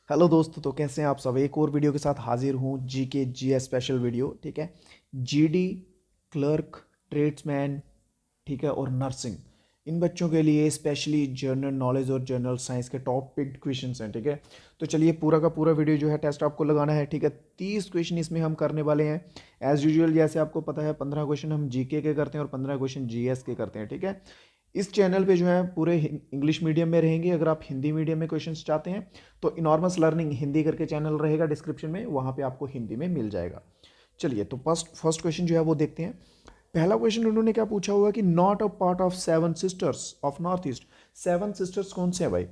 Hello दोस्तों, तो कैसे हैं आप सब। एक और वीडियो के साथ हाजिर हूँ। GK GS special video. ठीक है। जीडी, क्लर्क, ट्रेड्समैन, ठीक है, और नर्सिंग, इन बच्चों के लिए स्पेशली जनरल नॉलेज और जनरल साइंस के टॉप पिक्ड क्वेश्चंस हैं। ठीक है। तो चलिए पूरा का पूरा वीडियो जो है टेस्ट आपको लगाना है। ठीक है। 30 क्वेश्चन इसमें हम करने वाले हैं। एज यूजुअल जैसे आपको पता है 15 क्वेश्चन हम जीके के करते हैं और 15 क्वेश्चन जीएस के करते हैं। ठीक है। इस चैनल पे जो है पूरे इंग्लिश मीडियम में रहेंगे। अगर आप हिंदी मीडियम में क्वेश्चंस चाहते हैं तो इनॉर्मस लर्निंग हिंदी करके चैनल रहेगा डिस्क्रिप्शन में, वहाँ पे आपको हिंदी में मिल जाएगा। चलिए तो फर्स्ट क्वेश्चन जो है वो देखते हैं। पहला क्वेश्चन उन्होंने क्या पूछा हुआ कि not a part of seven sisters of north east. Seven sisters कौन से हैं भाई?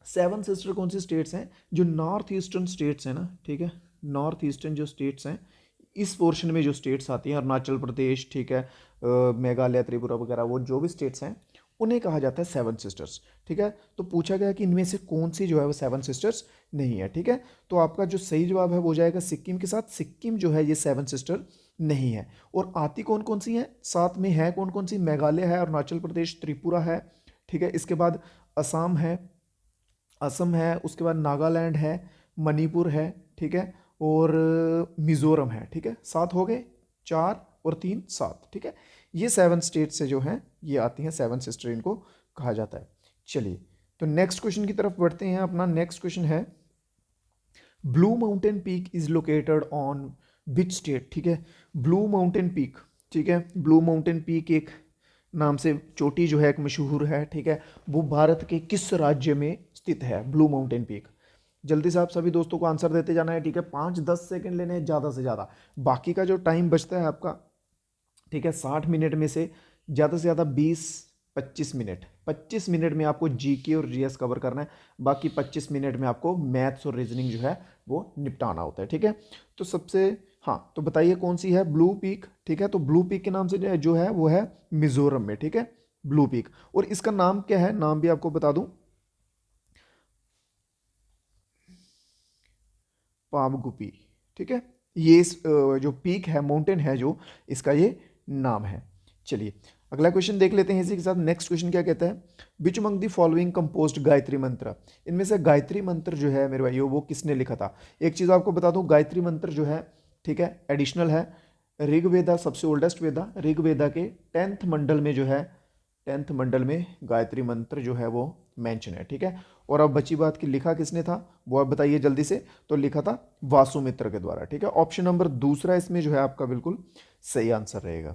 सेवन सिस्टर कौन सी स्टेट्स हैं? जो नॉर्थ ईस्टर्न स्टेट्स हैं ना, ठीक है, नॉर्थ ईस्टर्न जो स्टेट्स हैं, इस पोर्शन में जो स्टेट्स आती हैं, अरुणाचल प्रदेश, ठीक है, मेघालय, त्रिपुरा वगैरह, वो जो भी स्टेट्स हैं उन्हें कहा जाता है सेवन सिस्टर्स। ठीक है। तो पूछा गया कि इनमें से कौन सी जो है वो सेवन सिस्टर्स नहीं है। ठीक है। तो आपका जो सही जवाब है वो हो जाएगा सिक्किम के साथ। सिक्किम जो है ये सेवन सिस्टर नहीं है। और आती कौन कौन सी हैं साथ में? है कौन कौन सी? मेघालय है, अरुणाचल प्रदेश, त्रिपुरा है, ठीक है, इसके बाद असम है, असम है, उसके बाद नागालैंड है, मणिपुर है, ठीक है, और मिजोरम है। ठीक है। सात हो गए, चार और तीन सात। ठीक है। ये सेवन स्टेट से जो हैं ये आती हैं सेवन सिस्टर, इनको कहा जाता है। चलिए तो नेक्स्ट क्वेश्चन की तरफ बढ़ते हैं। अपना नेक्स्ट क्वेश्चन है blue mountain peak is located on which state. ठीक है। ब्लू माउंटेन पीक, ठीक है, ब्लू माउंटेन पीक एक नाम से चोटी जो है एक मशहूर है। ठीक है। वो भारत के किस राज्य में स्थित है ब्लू माउंटेन पीक? जल्दी से आप सभी दोस्तों को आंसर देते जाना है। ठीक है। 5-10 सेकंड लेने हैं ज़्यादा से ज़्यादा। बाकी का जो टाइम बचता है आपका, ठीक है, 60 मिनट में से ज़्यादा से ज़्यादा 20-25 मिनट, 25 मिनट में आपको जीके और जीएस कवर करना है। बाकी 25 मिनट में आपको मैथ्स और रीजनिंग जो है वो निपटाना होता है। ठीक है। तो सबसे, हाँ, तो बताइए कौन सी है ब्लू पीक? ठीक है। तो ब्लू पीक के नाम से जो है वो है मिजोरम में। ठीक है, ब्लू पीक। और इसका नाम क्या है? नाम भी आपको बता दूं, पामगुपी। ठीक है। ये जो पीक है, माउंटेन है, जो इसका ये नाम है। चलिए अगला क्वेश्चन देख लेते हैं इसी के साथ। नेक्स्ट क्वेश्चन क्या कहता है? Which among the following composed Gayatri मंत्र। इनमें से गायत्री मंत्र जो है मेरे भाइयों वो किसने लिखा था? एक चीज आपको बता दूं, गायत्री मंत्र जो है, ठीक है, एडिशनल है। ऋग्वेदा सबसे ओल्डेस्ट वेदा, ऋग्वेदा के 10th मंडल में जो है, 10th मंडल में गायत्री मंत्र जो है वो मेंशन है। ठीक है। और अब बची बात कि लिखा किसने था, वो आप बताइए जल्दी से। तो लिखा था वासुमित्र के द्वारा। ठीक है। ऑप्शन नंबर दूसरा इसमें जो है आपका बिल्कुल सही आंसर रहेगा।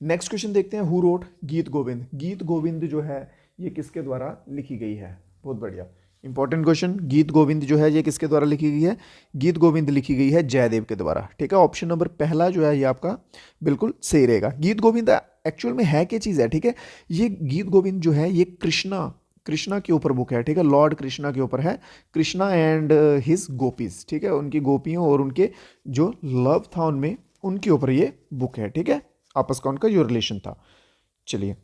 नेक्स्ट क्वेश्चन देखते हैं। हु रोट गीत गोविंद। गीत गोविंद जो है ये किसके द्वारा लिखी गई है? बहुत बढ़िया, इंपॉर्टेंट क्वेश्चन। गीत गोविंद जो है ये किसके द्वारा लिखी गई है? गीत गोविंद लिखी गई है जयदेव के द्वारा। ठीक है। ऑप्शन नंबर पहला जो है ये आपका बिल्कुल सही रहेगा। गीत गोविंद एक्चुअल में है क्या चीज़ है? ठीक है। ये गीत गोविंद जो है ये कृष्णा, कृष्णा के ऊपर बुक है। ठीक है। लॉर्ड कृष्णा के ऊपर है। कृष्णा एंड हिज गोपीज, ठीक है, उनकी गोपियों और उनके जो लव था उनमें, उनके ऊपर ये बुक है। ठीक है। आपस का उनका जो रिलेशन था। चलिए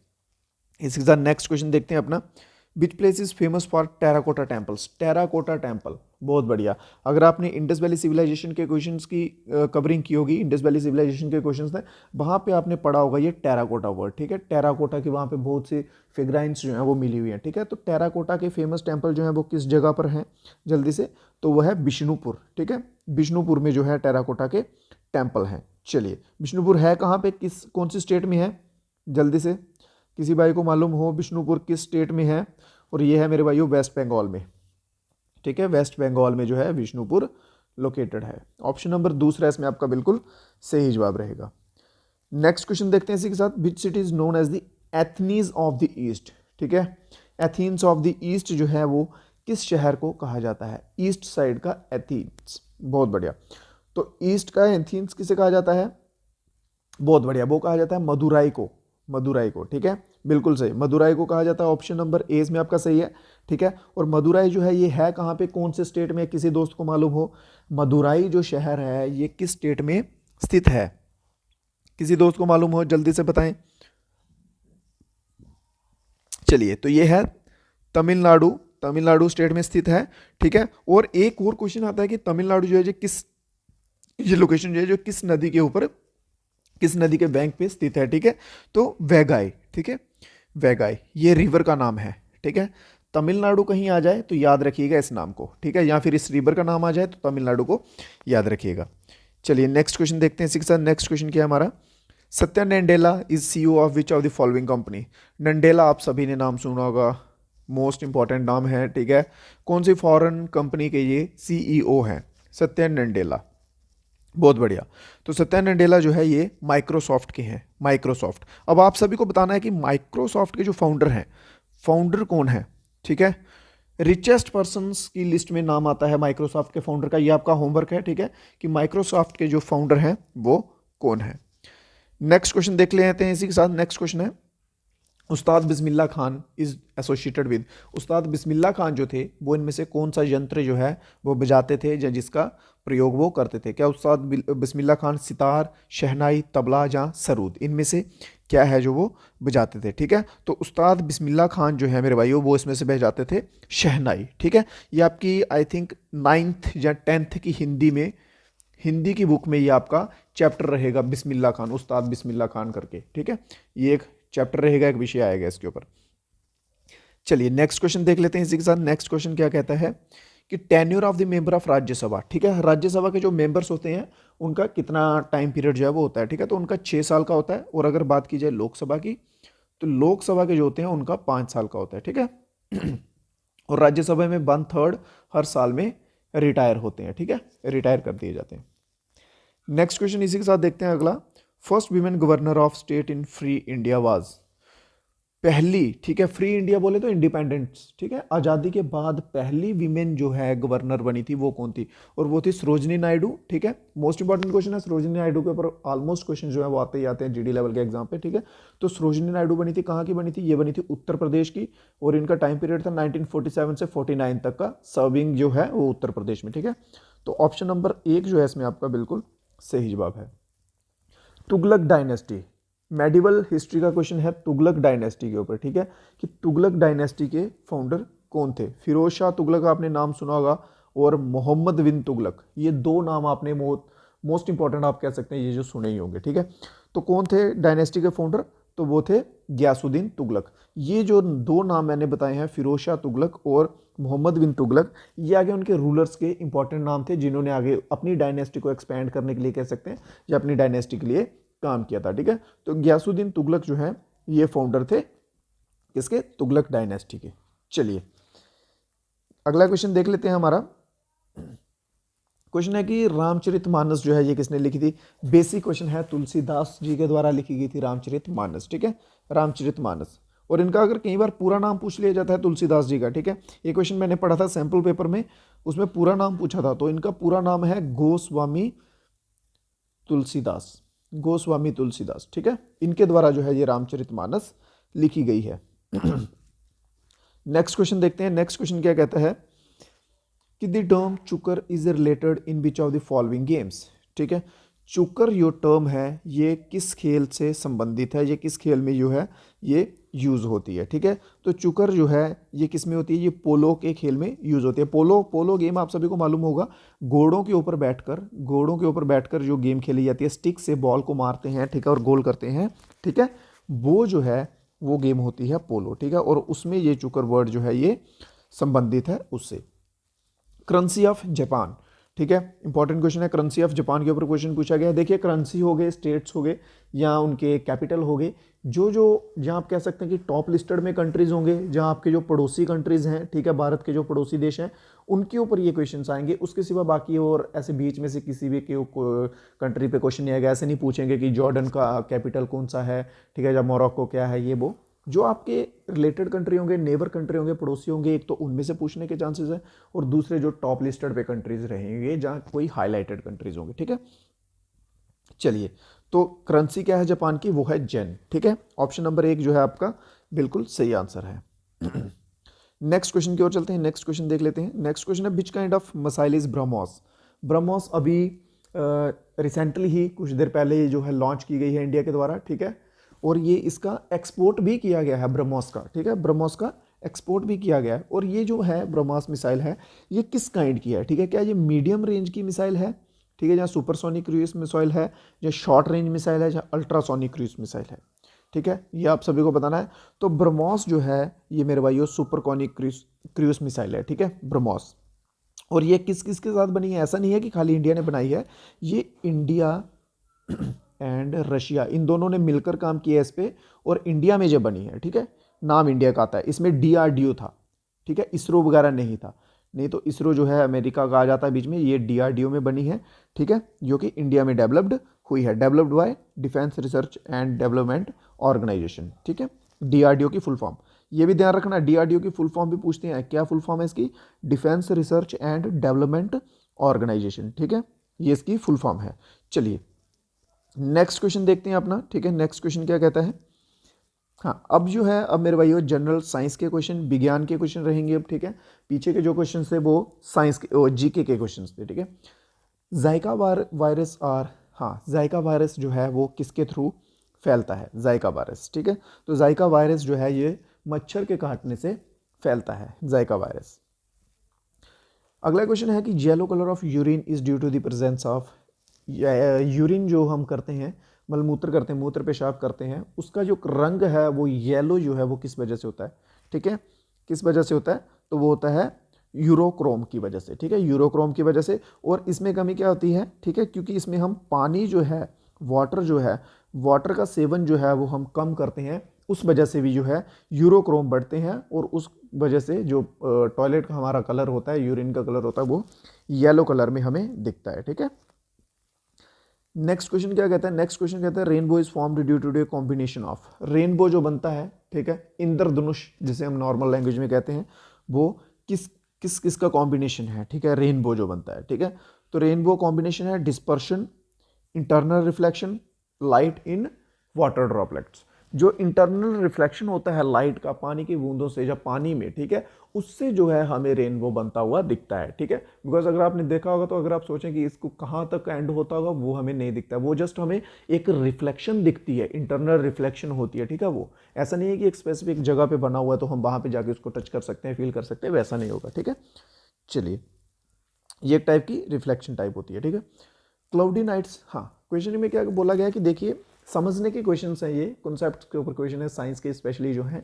इसके साथ नेक्स्ट क्वेश्चन देखते हैं अपना। Which place is famous for terracotta temples. Terracotta temple, बहुत बढ़िया। अगर आपने इंडस वैली सिविलाइजेशन के क्वेश्चंस की कवरिंग की होगी, इंडस वैली सिविलाइजेशन के क्वेश्चंस थे, वहाँ पे आपने पढ़ा होगा ये टेराकोटा वर्ड। ठीक है। टेराकोटा की वहाँ पे बहुत सी फिगराइंस जो हैं वो मिली हुई हैं। ठीक है। तो टेराकोटा के फेमस टेम्पल जो है वो किस जगह पर हैं जल्दी से? तो वह है बिष्णुपुर। ठीक है। बिष्णुपुर में जो है टेराकोटा के टेम्पल हैं। चलिए बिष्णुपुर है कहाँ पे, किस कौन सी स्टेट में है? जल्दी से किसी भाई को मालूम हो बिष्णुपुर किस स्टेट में है? और ये है मेरे भाइयों वेस्ट बंगाल में। ठीक है। वेस्ट बंगाल में जो है विष्णुपुर लोकेटेड है। ऑप्शन नंबर दूसरा इसमें आपका बिल्कुल सही जवाब रहेगा। नेक्स्ट क्वेश्चन देखते हैं इसी के साथ। Which city is known as the Athens of the east. ठीक है। एथीन्स ऑफ द ईस्ट जो है वो किस शहर को कहा जाता है? ईस्ट साइड का एथीन्स। बहुत बढ़िया। तो ईस्ट का एथीन्स किसे कहा जाता है? बहुत बढ़िया, वो कहा जाता है मदुराई को। मदुराई को। ठीक है। बिल्कुल सही, मदुराई को कहा जाता है। ऑप्शन नंबर ए में आपका सही है। ठीक है। और मदुराई जो है ये है कहाँ पे, कौन से स्टेट में? किसी दोस्त को मालूम हो मदुराई जो शहर है ये किस स्टेट में स्थित है? किसी दोस्त को मालूम हो जल्दी से बताएं। चलिए तो ये है तमिलनाडु, तमिलनाडु स्टेट में स्थित है। ठीक है। और एक और क्वेश्चन आता है कि तमिलनाडु जो है जो किस, ये लोकेशन जो है जो किस नदी के ऊपर, किस नदी के बैंक पे स्थित है? ठीक है। तो वैगाई। ठीक है। वैगाई ये रिवर का नाम है। ठीक है। तमिलनाडु कहीं आ जाए तो याद रखिएगा इस नाम को, ठीक है, या फिर इस रिवर का नाम आ जाए तो तमिलनाडु को याद रखिएगा। चलिए नेक्स्ट क्वेश्चन देखते हैं इसी के साथ। नेक्स्ट क्वेश्चन क्या है हमारा, Satya Nadella is CEO of which of the following company. Nadella आप सभी ने नाम सुना होगा, मोस्ट इंपॉर्टेंट नाम है, ठीक है। कौन सी फॉरेन कंपनी के ये सीईओ हैं, सत्या नंडेला। बहुत बढ़िया। तो सत्या नंडेला जो है ये माइक्रोसॉफ्ट के हैं, माइक्रोसॉफ्ट। अब आप सभी को बताना है कि माइक्रोसॉफ्ट के जो फाउंडर हैं, फाउंडर कौन है, ठीक है। रिचेस्ट पर्सन्स की लिस्ट में नाम आता है माइक्रोसॉफ्ट के फाउंडर का, ये आपका होमवर्क है, ठीक है, कि माइक्रोसॉफ्ट के जो फाउंडर हैं वो कौन है। नेक्स्ट क्वेश्चन देख लेते हैं इसी के साथ। नेक्स्ट क्वेश्चन है, उस्ताद Bismillah Khan is associated with. उस्ताद बिस्मिल्लाह खान जो थे वो इनमें से कौन सा यंत्र जो है वो बजाते थे या जिसका प्रयोग वो करते थे। क्या उस्ताद बिस्मिल्लाह खान सितार, शहनाई, तबला या सरूद, इनमें से क्या है जो वो बजाते थे, ठीक है। तो उस्ताद बिस्मिल्लाह खान जो है मेरे भाइयों वो इसमें से बजाते थे शहनाई, ठीक है। ये आपकी आई थिंक 9th या 10th की हिंदी में, हिंदी की बुक में ये आपका चैप्टर रहेगा, बिस्मिल्लाह खान, उस्ताद बिस्मिल्लाह खान करके, ठीक है। ये एक चैप्टर रहेगा, एक विषय आएगा इसके ऊपर। चलिए नेक्स्ट क्वेश्चन देख लेते हैं इसी के साथ। नेक्स्ट क्वेश्चन क्या कहता है कि tenure of the member of Rajya Sabha, ठीक है। राज्यसभा के जो मेंबर्स होते हैं उनका कितना टाइम पीरियड जो है वो होता है, ठीक है। तो उनका 6 साल का होता है। और अगर बात की जाए लोकसभा की, तो लोकसभा के जो होते हैं उनका 5 साल का होता है, ठीक है। और राज्यसभा में 1/3 हर साल में रिटायर होते हैं, ठीक है, रिटायर कर दिए जाते हैं। नेक्स्ट क्वेश्चन इसी के साथ देखते हैं अगला। First women governor of state in free India was, पहली, ठीक है, फ्री इंडिया बोले तो इंडिपेंडेंस, ठीक है, आज़ादी के बाद पहली वीमेन जो है गवर्नर बनी थी वो कौन थी, और वो थी सरोजिनी नायडू, ठीक है। मोस्ट इंपॉर्टेंट क्वेश्चन है, सरोजिनी नायडू के ऊपर ऑलमोस्ट क्वेश्चन जो है वो आते ही आते हैं जीडी लेवल के एग्जाम पे, ठीक है। तो सरोजिनी नायडू बनी थी, कहाँ की बनी थी, ये बनी थी उत्तर प्रदेश की, और इनका टाइम पीरियड था 1947 से 49 तक का, सर्विंग जो है वो उत्तर प्रदेश में, ठीक है। तो ऑप्शन नंबर 1 जो है इसमें आपका बिल्कुल सही जवाब है। तुगलक डायनेस्टी, मेडिवल हिस्ट्री का क्वेश्चन है तुगलक डायनेस्टी के ऊपर, ठीक है, कि तुगलक डायनेस्टी के फाउंडर कौन थे। फिरोज शाह तुगलक आपने नाम सुना होगा, और मोहम्मद बिन तुगलक, ये दो नाम आपने मोस्ट इंपॉर्टेंट आप कह सकते हैं ये जो सुने ही होंगे, ठीक है। तो कौन थे डायनेस्टी के फाउंडर, तो वो थे गयासुद्दीन तुगलक। ये जो दो नाम मैंने बताए हैं, फिरोज शाह तुगलक और मोहम्मद बिन तुगलक, ये आगे उनके रूलर्स के इंपॉर्टेंट नाम थे जिन्होंने आगे अपनी डायनेस्टी को एक्सपेंड करने के लिए कह सकते हैं या अपनी डायनेस्टी के लिए काम किया था, ठीक है। तो गयासुद्दीन तुगलक जो है ये फाउंडर थे किसके, तुगलक डायनेस्टी के। चलिए अगला क्वेश्चन देख लेते हैं हमारा। क्वेश्चन है कि रामचरितमानस जो है ये किसने लिखी थी। बेसिक क्वेश्चन है, तुलसीदास जी के द्वारा लिखी गई थी रामचरितमानस, ठीक है, रामचरितमानस। और इनका अगर कई बार पूरा नाम पूछ लिया जाता है तुलसीदास जी का, ठीक है। ये क्वेश्चन मैंने पढ़ा था सैंपल पेपर में, उसमें पूरा नाम पूछा था। तो इनका पूरा नाम है गोस्वामी तुलसीदास, गोस्वामी तुलसीदास, ठीक है। इनके द्वारा जो है ये रामचरितमानस लिखी गई है। नेक्स्ट क्वेश्चन देखते हैं। नेक्स्ट क्वेश्चन क्या कहता है कि the term chukker is related in which of the following games, ठीक है। चुकर जो टर्म है ये किस खेल से संबंधित है, ये किस खेल में जो है ये यूज होती है, ठीक है। तो चुकर जो है ये किस में होती है, ये पोलो के खेल में यूज होती है। पोलो गेम आप सभी को मालूम होगा, घोड़ों के ऊपर बैठकर जो गेम खेली जाती है, स्टिक से बॉल को मारते हैं, ठीक है, और गोल करते हैं, ठीक है, वो जो है वो गेम होती है पोलो, ठीक है। और उसमें ये चुकर वर्ड जो है ये संबंधित है उससे। करेंसी ऑफ जापान, ठीक है, इंपॉर्टेंट क्वेश्चन है। करेंसी ऑफ जापान के ऊपर क्वेश्चन पूछा गया है। देखिए करेंसी हो गए, स्टेट्स हो गए या उनके कैपिटल हो गए, जो जहाँ आप कह सकते हैं कि टॉप लिस्टेड में कंट्रीज होंगे, जहाँ आपके जो पड़ोसी कंट्रीज हैं, ठीक है, भारत के जो पड़ोसी देश हैं, उनके ऊपर ये क्वेश्चन आएंगे। उसके सिवा बाकी और ऐसे बीच में से किसी भी कंट्री पे क्वेश्चन नहीं आएगा। ऐसे नहीं पूछेंगे कि जॉर्डन का कैपिटल कौन सा है, ठीक है, या मोरक्को क्या है, ये वो जो आपके रिलेटेड कंट्री होंगे, नेबर कंट्री होंगे, पड़ोसी होंगे, एक तो उनमें से पूछने के चांसेस है, और दूसरे जो टॉप लिस्टेड पे कंट्रीज रहेंगे जहाँ कोई हाईलाइटेड कंट्रीज होंगे, ठीक है। चलिए तो करेंसी क्या है जापान की, वो है जेन, ठीक है। ऑप्शन नंबर 1 जो है आपका बिल्कुल सही आंसर है। नेक्स्ट क्वेश्चन की ओर चलते हैं। नेक्स्ट क्वेश्चन देख लेते हैं। नेक्स्ट क्वेश्चन है which kind of missile is BrahMos. BrahMos अभी रिसेंटली ही कुछ देर पहले जो है लॉन्च की गई है इंडिया के द्वारा, ठीक है, और ये इसका एक्सपोर्ट भी किया गया है ब्रह्मोस का, ठीक है, ब्रह्मोस का एक्सपोर्ट भी किया गया है। और ये जो है ब्रह्मोस मिसाइल है ये किस काइंड की है, ठीक है, क्या ये मीडियम रेंज की मिसाइल है, ठीक है, या सुपरसोनिक क्रूज मिसाइल है, या शॉर्ट रेंज मिसाइल है, या अल्ट्रासोनिक क्रूज मिसाइल है। ठीक है, ये आप सभी को बताना है। तो ब्रह्मोस जो है ये मेरे भाइयों सुपरसोनिक क्रूज मिसाइल है, ठीक है, ब्रह्मोस। और ये किस किस के साथ बनी है, ऐसा नहीं है कि खाली इंडिया ने बनाई है, ये इंडिया एंड रशिया इन दोनों ने मिलकर काम किया है इस पे, और इंडिया में जो बनी है, ठीक है, नाम इंडिया का आता है, इसमें डीआरडीओ था, ठीक है, इसरो वगैरह नहीं था, नहीं तो इसरो जो है अमेरिका का आ जाता है बीच में, ये डीआरडीओ में बनी है, ठीक है, जो कि इंडिया में डेवलप्ड हुई है, developed by defence research and development organisation, ठीक है, डीआरडीओ की फुल फॉर्म। ये भी ध्यान रखना, डीआरडीओ की फुल फॉर्म भी पूछते हैं, क्या फुल फॉर्म है इसकी, defence research and development organisation, ठीक है, ये इसकी फुल फॉर्म है। चलिए नेक्स्ट क्वेश्चन देखते हैं अपना, ठीक है, नेक्स्ट क्वेश्चन क्या कहता है। हाँ, अब जो है, अब मेरे भाइयों जनरल साइंस के क्वेश्चन, विज्ञान के क्वेश्चन रहेंगे अब, ठीक है, पीछे के जो क्वेश्चन थे वो साइंस के, जीके के क्वेश्चन थे, ठीक है। जाइका वायरस और, हाँ, जाइका वायरस जो है वो किसके थ्रू फैलता है, जाइका वायरस, ठीक है, तो जाइका वायरस जो है ये मच्छर के काटने से फैलता है, जाइका वायरस। अगला क्वेश्चन है कि yellow colour of urine is due to the presence of, urine जो हम करते हैं, मलमूत्र करते हैं, मूत्र पेशाब करते हैं, उसका जो रंग है वो येलो जो है वो किस वजह से होता है, ठीक है, किस वजह से होता है, तो वो होता है यूरोक्रोम की वजह से, ठीक है, यूरोक्रोम की वजह से। और इसमें कमी क्या होती है, ठीक है, क्योंकि इसमें हम पानी जो है, वाटर जो है, वाटर का सेवन जो है वो हम कम करते हैं, उस वजह से भी जो है यूरोक्रोम बढ़ते हैं, और उस वजह से जो टॉयलेट का हमारा कलर होता है, यूरिन का कलर होता है, वो येलो कलर में हमें दिखता है, ठीक है। नेक्स्ट क्वेश्चन क्या कहता है, नेक्स्ट क्वेश्चन कहता है rainbow is formed due to a combination of, rainbow जो बनता है, ठीक है, इंद्रधनुष जिसे हम नॉर्मल लैंग्वेज में कहते हैं, वो किस किस किस का कॉम्बिनेशन है, ठीक है, रेनबो जो बनता है, ठीक है, तो रेनबो कॉम्बिनेशन है dispersion, internal reflection, light in water droplets. जो इंटरनल रिफ्लेक्शन होता है लाइट का पानी की बूंदों से, जब पानी में, ठीक है, उससे जो है हमें रेनबो बनता हुआ दिखता है, ठीक है, बिकॉज अगर आपने देखा होगा, तो अगर आप सोचें कि इसको कहाँ तक एंड होता होगा, वो हमें नहीं दिखता, वो जस्ट हमें एक रिफ्लेक्शन दिखती है, इंटरनल रिफ्लेक्शन होती है, ठीक है, वो ऐसा नहीं है कि एक स्पेसिफिक जगह पे बना हुआ है तो हम वहाँ पे जाके उसको टच कर सकते हैं, फील कर सकते हैं, वैसा नहीं होगा, ठीक है। चलिए, ये एक टाइप की रिफ्लेक्शन टाइप होती है, ठीक है। क्लाउडी नाइट्स, हाँ, क्वेश्चन में क्या बोला गया कि देखिए समझने के क्वेश्चन हैं, ये कॉन्सेप्ट के ऊपर क्वेश्चन है साइंस के, स्पेशली जो है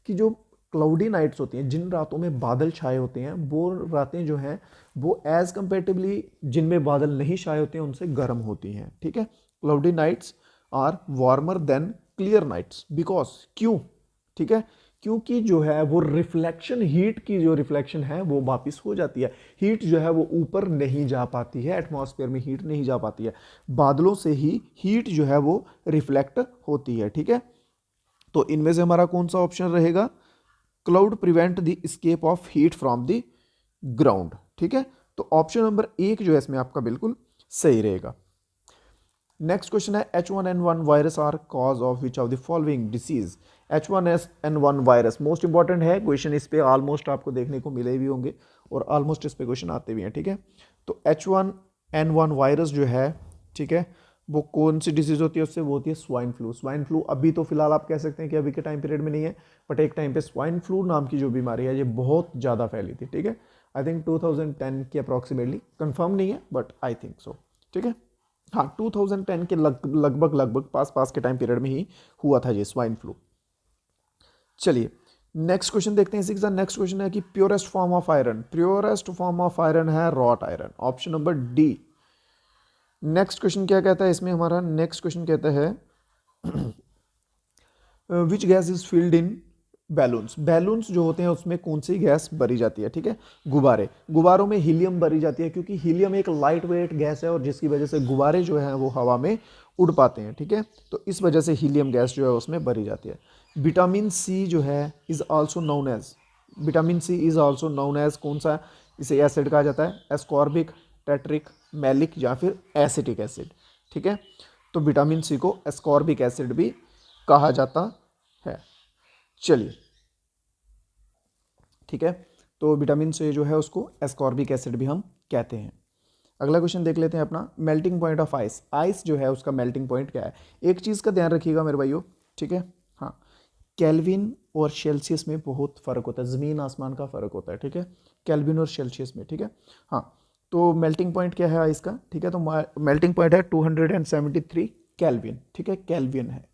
कि जो क्लाउडी नाइट्स होती हैं, जिन रातों में बादल छाए होते हैं, वो रातें जो हैं वो एज कंपेरेटिवली जिनमें बादल नहीं छाए होते हैं उनसे गर्म होती हैं, ठीक है। Cloudy nights are warmer than clear nights, because, क्यों, ठीक है, क्योंकि जो है वो रिफ्लेक्शन, हीट की जो रिफ्लेक्शन है वो वापस हो जाती है, हीट जो है वो ऊपर नहीं जा पाती है, एटमॉस्फेयर में हीट नहीं जा पाती है, बादलों से ही हीट जो है वो रिफ्लेक्ट होती है, ठीक है। तो इनमें से हमारा कौन सा ऑप्शन रहेगा, cloud prevent the escape of heat from the ground, ठीक है, तो ऑप्शन नंबर 1 जो है इसमें आपका बिल्कुल सही रहेगा। नेक्स्ट क्वेश्चन है H1N1 virus are cause of which of the following disease. H1N1 virus most important है क्वेश्चन, इस पे ऑलमोस्ट आपको देखने को मिले भी होंगे और ऑलमोस्ट इस पे क्वेश्चन आते भी हैं, ठीक है। तो H1N1 वायरस जो है, ठीक है, वो कौन सी डिसीज होती है उससे, वो होती है स्वाइन फ्लू। स्वाइन फ्लू अभी तो फिलहाल आप कह सकते हैं कि अभी के टाइम पीरियड में नहीं है, बट एक टाइम पे स्वाइन फ्लू नाम की जो बीमारी है ये बहुत ज़्यादा फैली थी, ठीक है, आई थिंक 2010 की अप्रॉक्सीमेटली, कंफर्म नहीं है बट आई थिंक सो, ठीक है, हाँ 2010 के लगभग पास के टाइम पीरियड में ही हुआ था ये स्वाइन फ्लू। चलिए नेक्स्ट क्वेश्चन देखते हैं इसी के साथ। नेक्स्ट क्वेश्चन है कि purest form of iron, purest form of iron है wrought iron, option number D. Next question क्या कहता है इसमें हमारा, नेक्स्ट क्वेश्चन कहता है which gas is filled in balloons, balloons जो होते हैं उसमें कौन सी गैस भरी जाती है, ठीक है, गुब्बारे, गुब्बारों में हीलियम भरी जाती है, क्योंकि हीलियम एक लाइट वेट गैस है और जिसकी वजह से गुब्बारे जो हैं वो हवा में उड़ पाते हैं, ठीक है, तो इस वजह से हीलियम गैस जो है उसमें भरी जाती है। विटामिन सी जो है is also known as, vitamin C is also known as कौन सा, इसे एसिड कहा जाता है, एस्कॉर्बिक, टेट्रिक, मैलिक या फिर एसिटिक एसिड, ठीक है, तो विटामिन सी को एस्कॉर्बिक एसिड भी कहा जाता है। चलिए ठीक है, तो विटामिन सी जो है उसको एस्कॉर्बिक एसिड भी हम कहते हैं। अगला क्वेश्चन देख लेते हैं अपना, melting point of ice, ice जो है उसका मेल्टिंग पॉइंट क्या है। एक चीज़ का ध्यान रखिएगा मेरे भाइयों, ठीक है, हाँ, केल्विन और सेल्सियस में बहुत फ़र्क होता है, ज़मीन आसमान का फ़र्क होता है, ठीक है, केल्विन और सेल्सियस में, ठीक है, हाँ, तो मेल्टिंग पॉइंट क्या है आइस का, ठीक है, तो मेल्टिंग पॉइंट है 273 केल्विन, ठीक है, केल्विन है,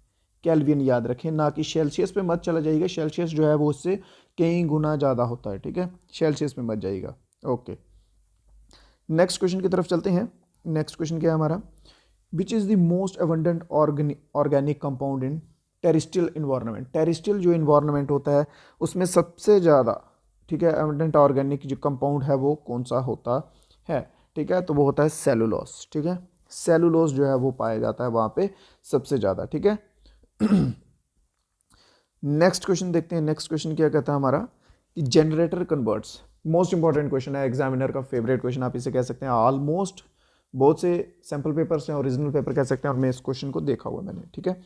केल्विन याद रखें, ना कि सेल्सियस पे मत चला जाइएगा, सेल्सियस जो है वो उससे कई गुना ज़्यादा होता है, ठीक है, सेल्सियस पे मत जाइएगा। ओके, नेक्स्ट क्वेश्चन की तरफ चलते हैं। नेक्स्ट क्वेश्चन क्या है हमारा, which is the most abundant organic compound in terrestrial environment. Terrestrial जो इन्वायरमेंट होता है उसमें सबसे ज़्यादा, ठीक है, अबंडेंट ऑर्गेनिक जो कंपाउंड है वो कौन सा होता है, ठीक है, तो वो होता है सेलुलोस, ठीक है, सेलुलोस जो है वो पाया जाता है वहाँ पे सबसे ज़्यादा, ठीक है। नेक्स्ट क्वेश्चन देखते हैं। नेक्स्ट क्वेश्चन क्या कहता है हमारा कि generator converts, most important question है, एग्जामिनर का फेवरेट क्वेश्चन आप इसे कह सकते हैं। ऑलमोस्ट बहुत से सैम्पल पेपर्स हैं, ओरिजिनल पेपर कह सकते हैं, और मैं इस क्वेश्चन को देखा हुआ मैंने, ठीक है।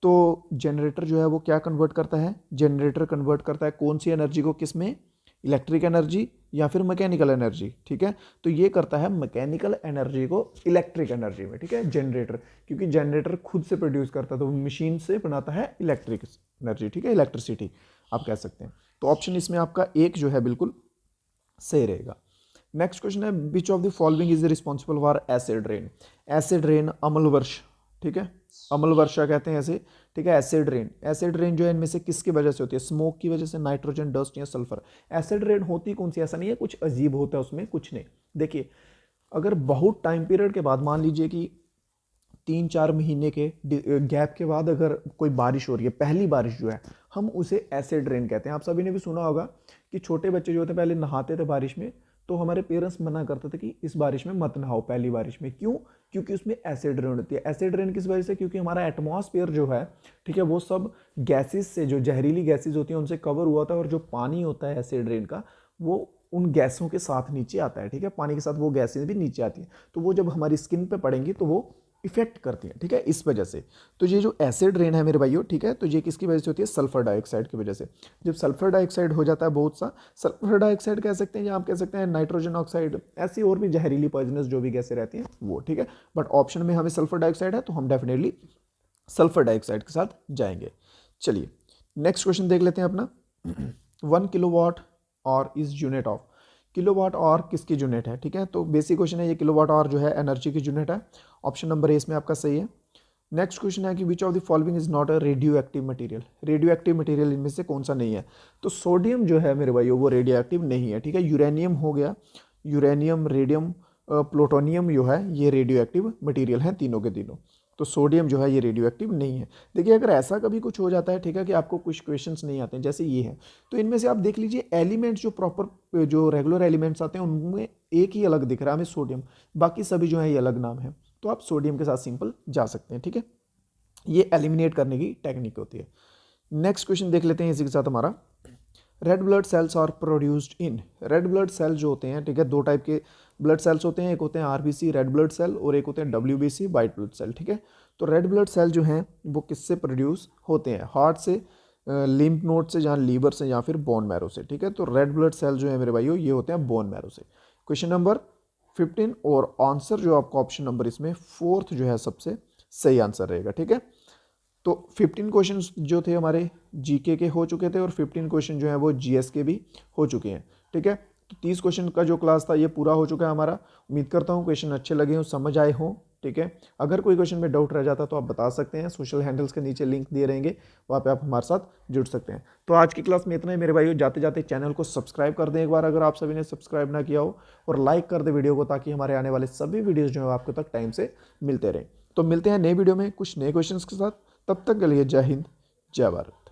तो जनरेटर जो है वो क्या कन्वर्ट करता है, जनरेटर कन्वर्ट करता है कौन सी एनर्जी को किस में, इलेक्ट्रिक एनर्जी या फिर मैकेनिकल एनर्जी, ठीक है। तो ये करता है मैकेनिकल एनर्जी को इलेक्ट्रिक एनर्जी में, ठीक है, जनरेटर, क्योंकि जनरेटर खुद से प्रोड्यूस करता है तो मशीन से बनाता है इलेक्ट्रिक एनर्जी, ठीक है, इलेक्ट्रिसिटी आप कह सकते हैं। तो ऑप्शन इसमें आपका एक जो है बिल्कुल सही रहेगा। नेक्स्ट क्वेश्चन है, विच of the following is responsible for acid rain. Acid rain, अम्ल वर्ष, ठीक है, अम्ल वर्षा कहते हैं ऐसे, ठीक है। एसिड रेन, एसिड रेन जो है इनमें से किसकी वजह से होती है, स्मोक की वजह से, नाइट्रोजन, डस्ट या सल्फर। एसिड रेन होती कौन सी, ऐसा नहीं है कुछ अजीब होता है उसमें, कुछ नहीं। देखिए अगर बहुत टाइम पीरियड के बाद, मान लीजिए कि 3-4 महीने के गैप के बाद अगर कोई बारिश हो रही है, पहली बारिश जो है, हम उसे एसिड रेन कहते हैं। आप सभी ने भी सुना होगा कि छोटे बच्चे जो होते हैं पहले नहाते थे बारिश में, तो हमारे पेरेंट्स मना करते थे कि इस बारिश में मत नहाओ पहली बारिश में। क्यों? क्योंकि उसमें एसिड रेन होती है। एसिड रेन किस वजह से? क्योंकि हमारा एटमॉस्फेयर जो है, ठीक है, वो सब गैसेस से, जो जहरीली गैसेस होती हैं उनसे कवर हुआ था, और जो पानी होता है एसिड रेन का, वो उन गैसों के साथ नीचे आता है, ठीक है, पानी के साथ वो गैसेस भी नीचे आती हैं, तो वो जब हमारी स्किन पे पड़ेंगी तो वो इफेक्ट करती हैं, ठीक है, इस वजह से। तो ये जो एसिड रेन है मेरे भाइयों, ठीक है, तो ये किसकी वजह से होती है? सल्फर डाइऑक्साइड की वजह से। जब सल्फर डाइऑक्साइड हो जाता है बहुत सा, सल्फर डाइऑक्साइड कह सकते हैं या आप कह सकते हैं नाइट्रोजन ऑक्साइड, ऐसी और भी जहरीली पॉइजनस जो भी गैसें रहती हैं वो, ठीक है, बट ऑप्शन में हमें सल्फर डाइऑक्साइड है तो हम डेफिनेटली सल्फर डाइऑक्साइड के साथ जाएंगे। चलिए नेक्स्ट क्वेश्चन देख लेते हैं अपना। 1 किलोवाट और is unit of, kilowatt hour किसकी यूनिट है, ठीक है, तो बेसिक क्वेश्चन है ये, किलोवाट आवर जो है एनर्जी की यूनिट है। ऑप्शन नंबर ए इसमें आपका सही है। नेक्स्ट क्वेश्चन है कि विच of the following is not a radio active material. Radio active material इनमें से कौन सा नहीं है? तो सोडियम जो है मेरे भाइयों वो रेडियो एक्टिव नहीं है, ठीक है। यूरेनियम हो गया, यूरेनियम, रेडियम, प्लूटोनियम जो है ये रेडियो एक्टिव मटीरियल हैं तीनों के तीनों। तो सोडियम जो है ये रेडियो एक्टिव नहीं है। देखिए अगर ऐसा कभी कुछ हो जाता है, ठीक है, कि आपको कुछ क्वेश्चंस नहीं आते हैं जैसे ये हैं, तो इनमें से आप देख लीजिए एलिमेंट्स जो प्रॉपर जो रेगुलर एलिमेंट्स आते हैं उनमें एक ही अलग दिख रहा है हमें, सोडियम, बाकी सभी जो है ये अलग नाम है, तो आप सोडियम के साथ सिंपल जा सकते हैं, ठीक है। ये एलिमिनेट करने की टेक्निक होती है। नेक्स्ट क्वेश्चन देख लेते हैं इसी के साथ हमारा। Red blood cells are produced in, red blood cell जो होते हैं, ठीक है, दो टाइप के ब्लड सेल्स होते हैं, एक होते हैं आरबीसी रेड ब्लड सेल और एक होते हैं डब्ल्यूबीसी वाइट ब्लड सेल, ठीक है। तो रेड ब्लड सेल जो हैं वो किससे प्रोड्यूस होते हैं? हार्ट से, लिम्फ नोड से, जहाँ लीवर से, या फिर बोन मैरो से, ठीक है। तो रेड ब्लड सेल जो है मेरे भाइयों ये होते हैं बोन मैरो से। क्वेश्चन नंबर 15 और आंसर जो आपका ऑप्शन नंबर इसमें 4th जो है सबसे सही आंसर रहेगा, ठीक है। तो 15 क्वेश्चन जो थे हमारे जीके के हो चुके थे और 15 क्वेश्चन जो है वो जीएस के भी हो चुके हैं, ठीक है। तो 30 क्वेश्चन का जो क्लास था ये पूरा हो चुका है हमारा। उम्मीद करता हूँ क्वेश्चन अच्छे लगे हों, समझ आए हों, ठीक है। अगर कोई क्वेश्चन में डाउट रह जाता तो आप बता सकते हैं, सोशल हैंडल्स के नीचे लिंक दिए रहेंगे, वहाँ पे आप हमारे साथ जुड़ सकते हैं। तो आज की क्लास में इतना ही मेरे भाइयों। जाते जाते चैनल को सब्सक्राइब कर दें एक बार अगर आप सभी ने सब्सक्राइब ना किया हो, और लाइक कर दें वीडियो को, ताकि हमारे आने वाले सभी वीडियोज़ जो है आपको तक टाइम से मिलते रहें। तो मिलते हैं नए वीडियो में कुछ नए क्वेश्चन के साथ, तब तक के लिए जय हिंद, जय भारत।